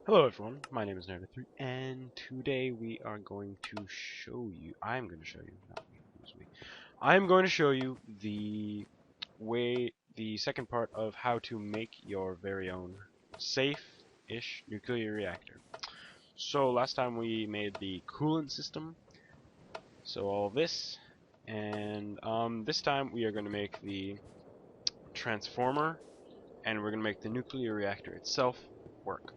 Hello everyone, my name is Nerd3, and today we are going to show you, I'm going to show you, not me, excuse me, I'm going to show you the second part of how to make your very own safe-ish nuclear reactor. So last time we made the coolant system, so all this, and this time we are going to make the transformer, and we're going to make the nuclear reactor itself work.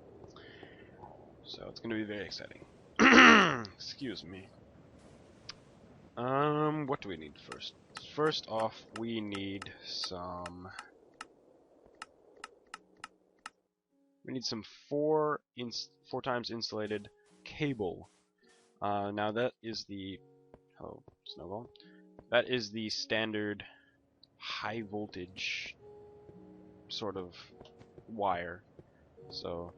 So it's going to be very exciting. Excuse me. What do we need first? First off, we need some. We need some four times insulated cable. Now that is the snowball. That is the standard high voltage sort of wire. So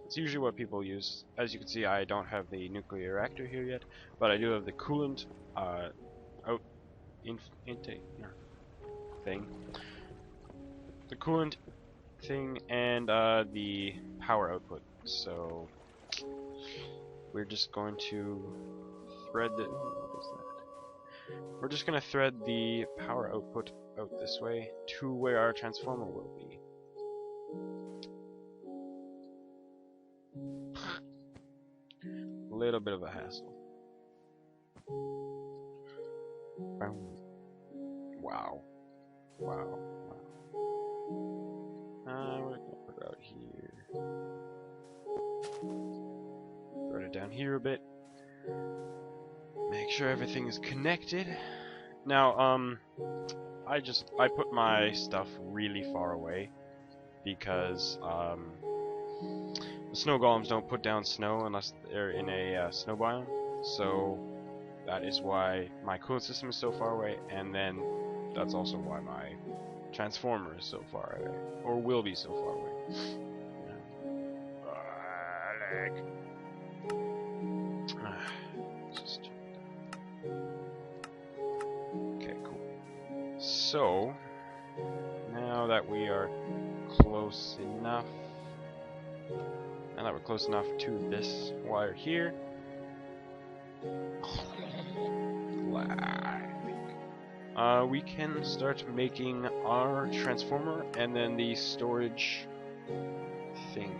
it's usually what people use. As you can see, I don't have the nuclear reactor here yet, but I do have the coolant intake thing. The coolant thing and the power output. So we're just going to thread the. What is that? We're just going to thread the power output out this way to where our transformer will be. A little bit of a hassle. Wow. Wow. We're going to put it out here. Throw it down here a bit. Make sure everything is connected. Now, I put my stuff really far away because the snow golems don't put down snow unless they're in a snow biome. So that is why my cooling system is so far away, and then that's also why my transformer is so far away, or will be so far away. Okay, cool. So now that we are close enough, to this wire here, we can start making our transformer and then the storage thing.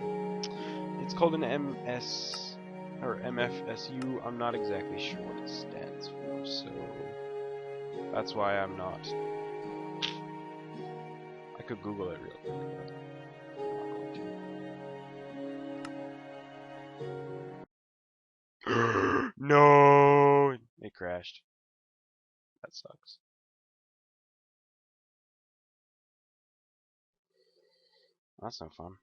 It's called an MS or MFSU. I'm not exactly sure what it stands for, so that's why I'm not. I could Google it real quick, but I'm not going to. No, it crashed. That sucks. That's no fun.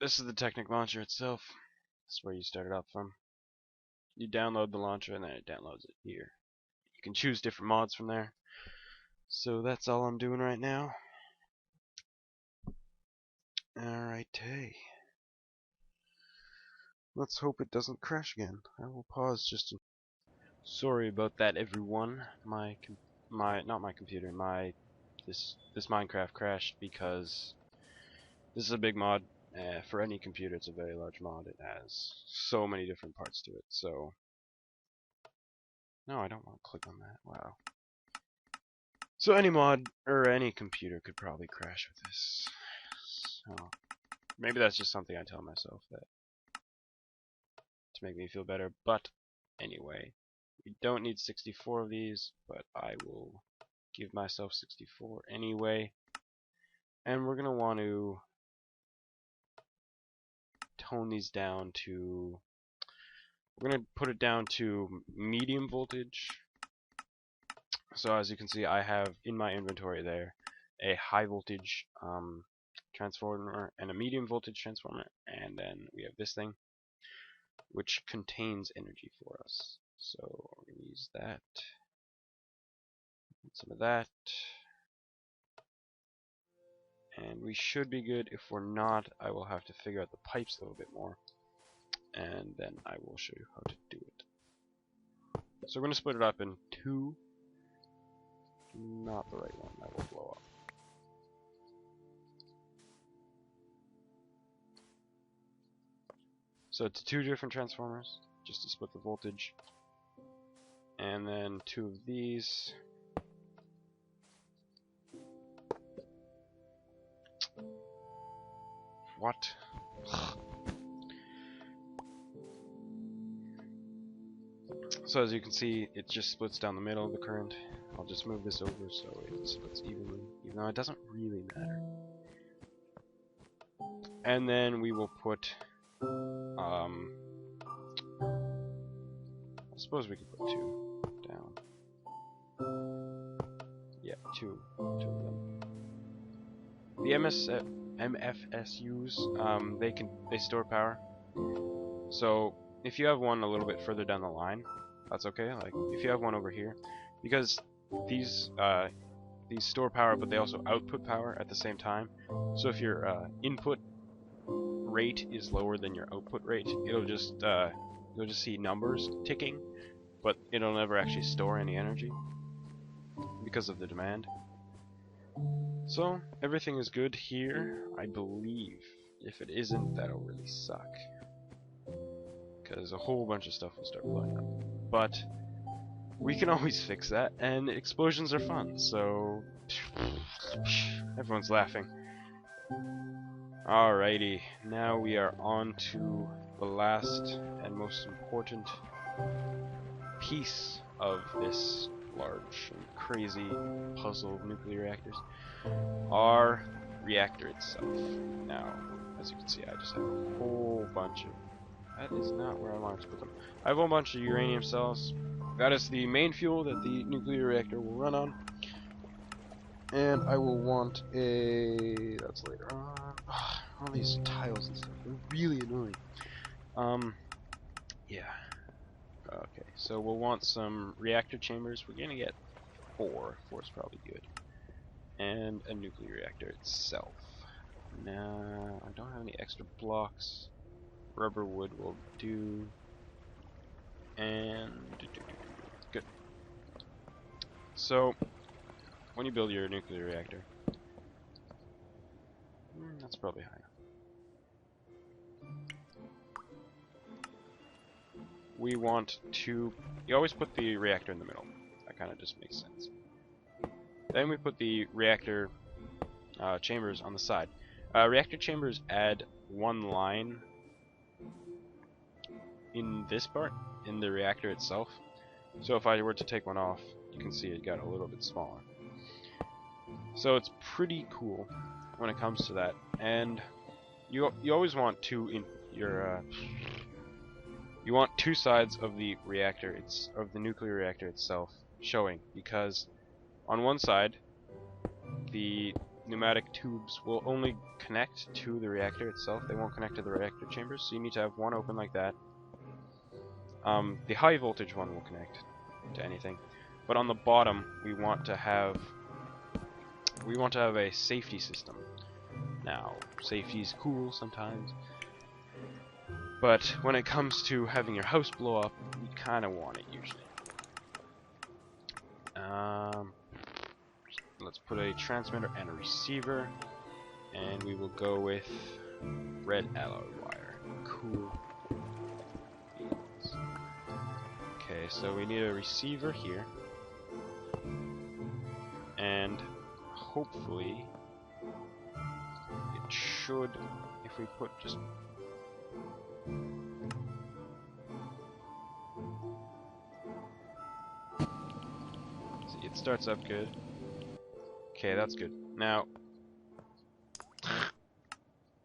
This is the Technic launcher itself. That's where you start it up from. You download the launcher and then it downloads it here. You can choose different mods from there. So that's all I'm doing right now. Alright, hey. Let's hope it doesn't crash again. I will pause just to. Sorry about that, everyone. Not my computer. This Minecraft crashed because this is a big mod. For any computer, it's a very large mod. It has so many different parts to it. So no, I don't want to click on that. Wow. So any mod or any computer could probably crash with this. So maybe that's just something I tell myself that to make me feel better. But anyway, we don't need 64 of these, but I will give myself 64 anyway. And we're gonna want to tone these down to. We're gonna put it down to medium voltage. So as you can see, I have in my inventory there a high voltage transformer and a medium voltage transformer, and then we have this thing which contains energy for us. So we're going to use that, some of that, and we should be good. If we're not, I will have to figure out the pipes a little bit more, and then I will show you how to do it. So we're going to split it up in two. Not the right one, that will blow up. So it's 2 different transformers, just to split the voltage. And then 2 of these. What? So as you can see, it just splits down the middle of the current. I'll just move this over so it splits evenly, even though it doesn't really matter. And then we will put, I suppose we could put 2 down. Yeah, two of them. The MFSUs, they store power. So if you have one a little bit further down the line, that's okay. Like if you have one over here, because these store power, but they also output power at the same time. So if your input rate is lower than your output rate, you'll just see numbers ticking, but it'll never actually store any energy because of the demand. So everything is good here, I believe. If it isn't, that'll really suck, because a whole bunch of stuff will start blowing up. But we can always fix that, and explosions are fun, so everyone's laughing. Alrighty, now we are on to the last and most important piece of this large and crazy puzzle of nuclear reactors, our reactor itself. Now, as you can see, I just have a whole bunch of... That is not where I wanted to put them. I have a whole bunch of uranium cells. That is the main fuel that the nuclear reactor will run on. And I will want a... That's later on. Ugh, all these tiles and stuff, they're really annoying. Yeah. Okay, so we'll want some reactor chambers. We're gonna get 4. 4 is probably good. And a nuclear reactor itself. Now, I don't have any extra blocks. Rubber wood will do. And... Good. So, when you build your nuclear reactor... that's probably high enough. We want to... You always put the reactor in the middle. That kind of just makes sense. Then we put the reactor chambers on the side. Reactor chambers add 1 line in this part, in the reactor itself. So if I were to take one off, you can see it got a little bit smaller. So it's pretty cool when it comes to that. And you always want you want 2 sides of the reactor, of the nuclear reactor itself showing, because on one side the pneumatic tubes will only connect to the reactor itself. They won't connect to the reactor chambers, so you need to have one open like that. The high voltage one will connect to anything, but on the bottom we want to have a safety system. Now, safety is cool sometimes, but when it comes to having your house blow up, you kind of want it usually. Let's put a transmitter and a receiver, and we will go with red alloy wire. Cool. Okay, so we need a receiver here, and hopefully it should, if we put just... See, it starts up good. Okay, that's good. Now,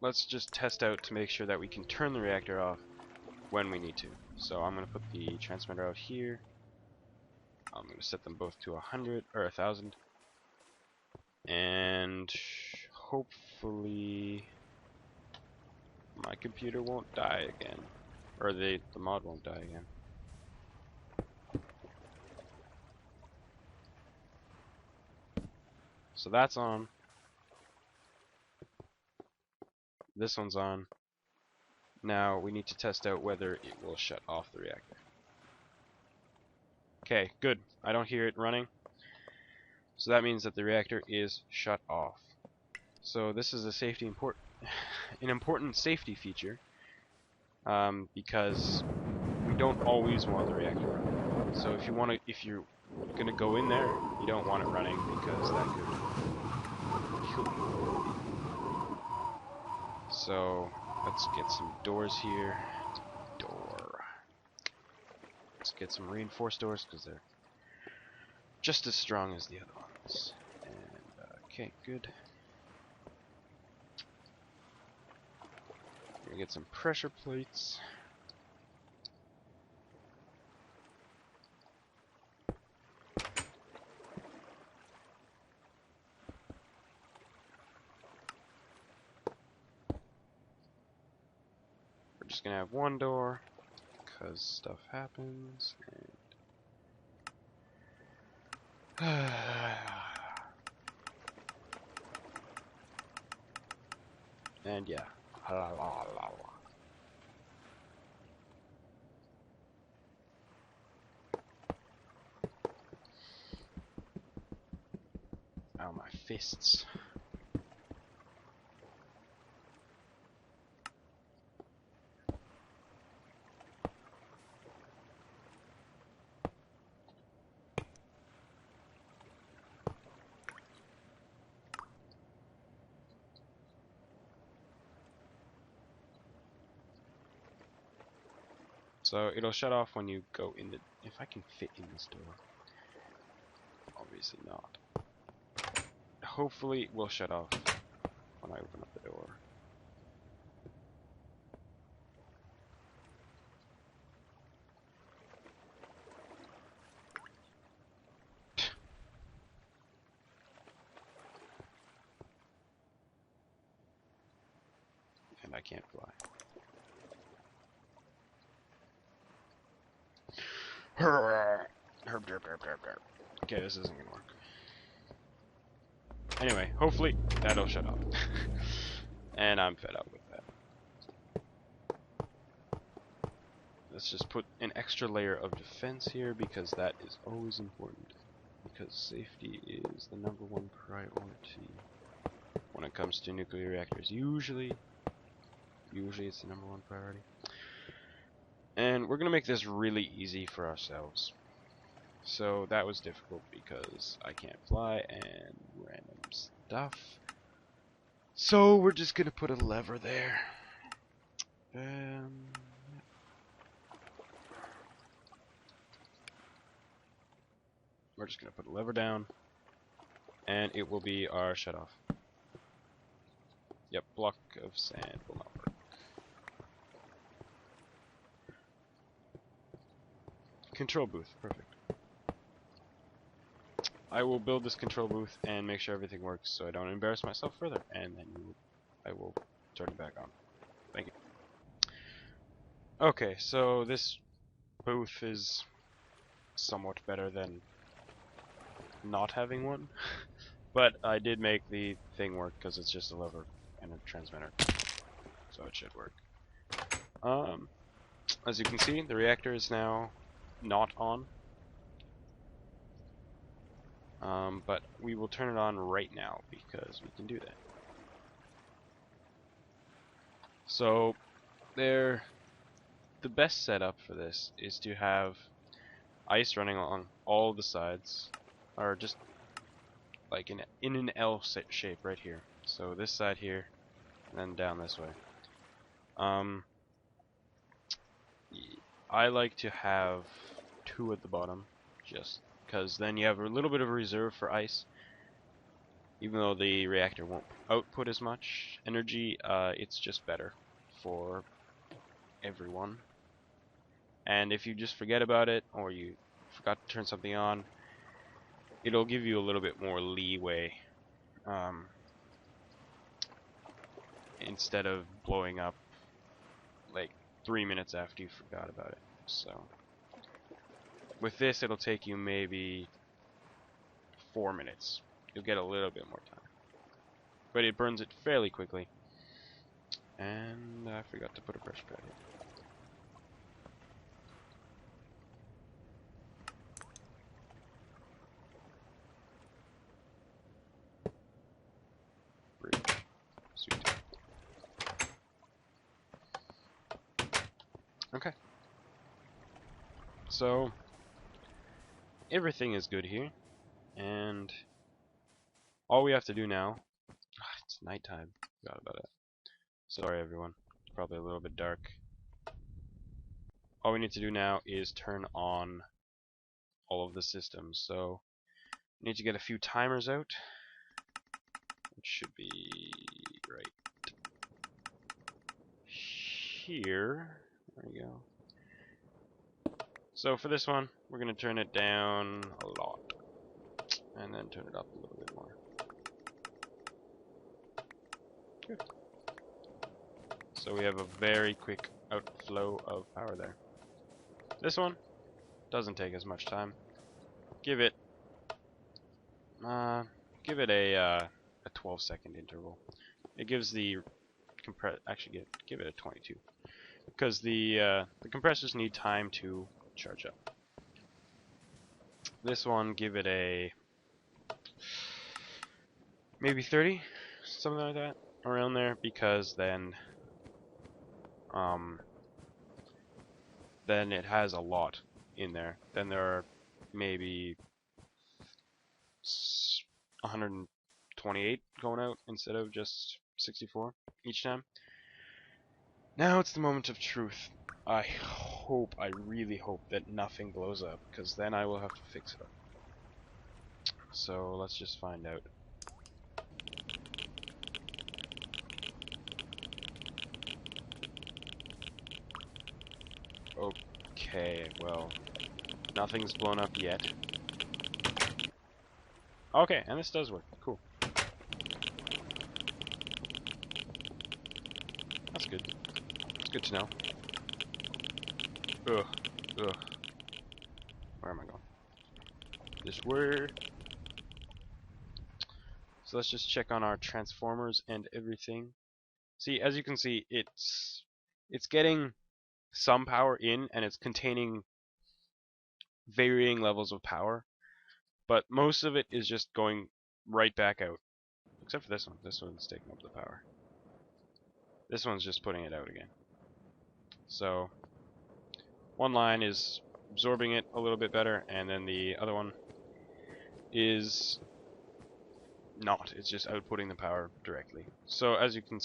let's just test out to make sure that we can turn the reactor off when we need to. So I'm going to put the transmitter out here. I'm going to set them both to 100 or 1000. And hopefully my computer won't die again. Or the mod won't die again. So that's on. This one's on. Now we need to test out whether it will shut off the reactor. Okay, good. I don't hear it running. So that means that the reactor is shut off. So this is a an important safety feature. because we don't always want the reactor running. So if you're gonna go in there, you don't want it running because that could kill you. So let's get some doors here. Let's get some reinforced doors because they're just as strong as the other ones. And okay, good. Gonna get some pressure plates. We're just gonna have one door because stuff happens. And yeah. Ow, my fists. So it'll shut off when you go in the... If I can fit in this door. Obviously not. Hopefully it will shut off when I open up the door. And I can't fly. Okay, this isn't gonna work. Anyway, hopefully that'll shut off. And I'm fed up with that. Let's just put an extra layer of defense here because that is always important. Because safety is the #1 priority when it comes to nuclear reactors. Usually it's the #1 priority. And we're gonna make this really easy for ourselves. So that was difficult because I can't fly and random stuff. So we're just gonna put a lever there. We're just gonna put a lever down, and it will be our shutoff. Yep, block of sand will not work. Control booth, perfect. I will build this control booth and make sure everything works so I don't embarrass myself further, and then I will turn it back on. Thank you. Okay, so this booth is somewhat better than not having one, but I did make the thing work because it's just a lever and a transmitter, so it should work. As you can see, the reactor is now not on. But we will turn it on right now because we can do that. So the best setup for this is to have ice running along all the sides, or just like in an L shape right here. So this side here, and then down this way. I like to have 2 at the bottom, just because then you have a little bit of a reserve for ice. Even though the reactor won't output as much energy, it's just better for everyone. And if you just forget about it, or you forgot to turn something on, it'll give you a little bit more leeway, instead of blowing up like 3 minutes after you forgot about it. So with this, it'll take you maybe 4 minutes. You'll get a little bit more time, but it burns it fairly quickly. And I forgot to put a pressure pad in. Sweet. Okay. So everything is good here, and all we have to do now. It's nighttime. Forgot about it. Sorry, everyone. Probably a little bit dark. All we need to do now is turn on all of the systems. So we need to get a few timers out, which should be right here. There we go. So for this one, we're going to turn it down a lot, and then turn it up a little bit more. Good. So we have a very quick outflow of power there. This one doesn't take as much time. Give it a 12-second interval. It gives the give it a 22, because the compressors need time to charge up. This one, give it a maybe 30, something like that, around there, because then it has a lot in there. Then there are maybe 128 going out instead of just 64 each time. Now it's the moment of truth. I really hope that nothing blows up, because then I will have to fix it up. So let's just find out. Okay, well, nothing's blown up yet. Okay, and this does work. Cool. That's good. It's good to know. Ugh. Where am I going? This way. So let's just check on our transformers and everything. See, as you can see, it's getting some power in, and it's containing varying levels of power, but most of it is just going right back out. Except for this one. This one's taking up the power. This one's just putting it out again. So one line is absorbing it a little bit better, and then the other one is not. It's just outputting the power directly. So as you can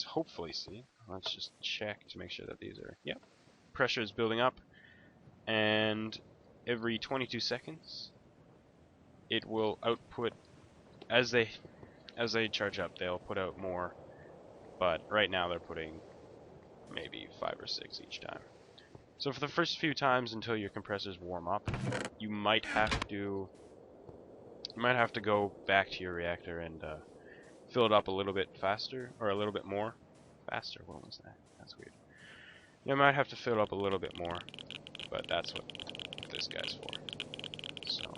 hopefully see, let's just check to make sure that these are, yep, pressure is building up, and every 22 seconds it will output. As they charge up, they'll put out more, but right now they're putting maybe 5 or 6 each time. So for the first few times until your compressors warm up, you might have to go back to your reactor and fill it up a little bit faster, or a little bit more faster. What was that? That's weird. You might have to fill it up a little bit more, but that's what this guy's for. So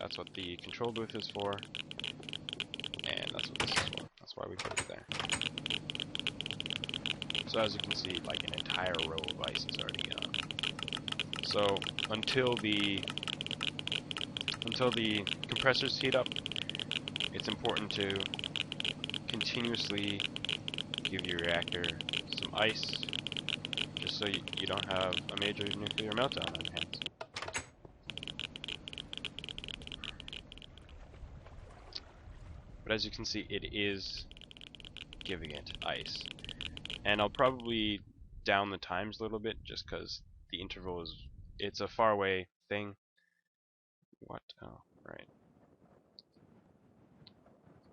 that's what the control booth is for, and that's what this is for. That's why we put it there. So as you can see, like an entire row of ice is already gone. So until the compressors heat up, it's important to continuously give your reactor some ice, just so you don't have a major nuclear meltdown on your hands. But as you can see, it is giving it ice. And I'll probably down the times a little bit, just because the interval is, it's a far away thing. What? Oh, right.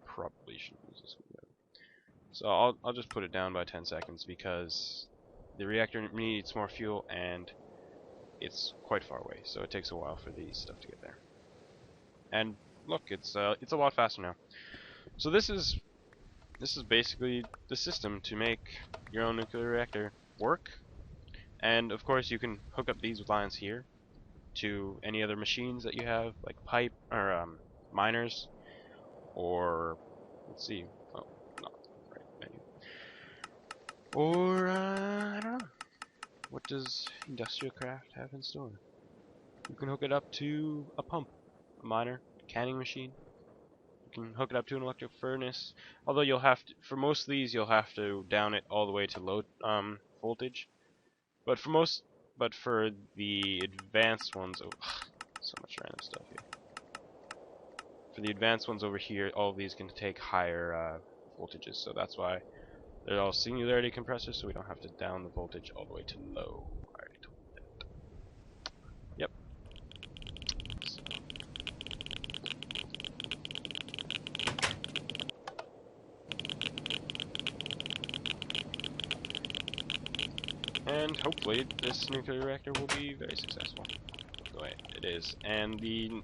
Probably shouldn't use this window. So I'll just put it down by 10 seconds, because the reactor needs more fuel and it's quite far away, so it takes a while for the stuff to get there. And look, it's a lot faster now. So this is basically the system to make your own nuclear reactor work. And of course you can hook up these lines here to any other machines that you have, like pipe or miners, or let's see, oh, not right menu. Or I don't know. What does Industrial Craft have in store? You can hook it up to a pump, a miner, canning machine. You can hook it up to an electric furnace. Although you'll have to, for most of these, you'll have to down it all the way to low voltage. But for the advanced ones, oh, so much random stuff here. For the advanced ones over here, all of these can take higher voltages, so that's why they're all singularity compressors, so we don't have to down the voltage all the way to low. I already told you that. Yep. So. And hopefully this nuclear reactor will be very successful. The way it is. And the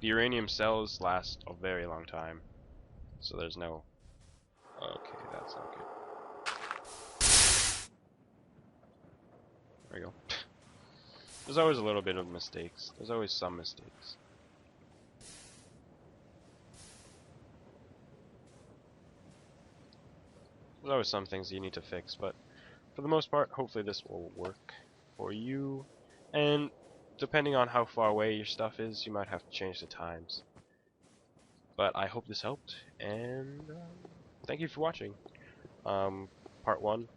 uranium cells last a very long time. So there's no... Okay, that's not good. There we go. There's always a little bit of mistakes. There's always some mistakes. There's always some things you need to fix, but for the most part, hopefully this will work for you. And depending on how far away your stuff is, you might have to change the times. But I hope this helped, and thank you for watching. Part 1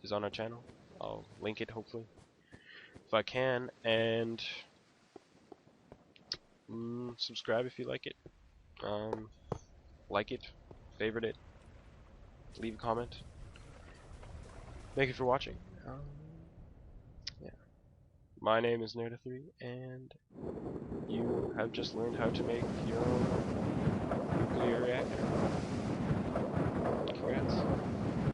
is on our channel. I'll link it, hopefully, if I can, and subscribe if you like it. Like it, favorite it, leave a comment. Thank you for watching. Yeah. My name is Nerda3, and you have just learned how to make your own nuclear reactor. Congrats.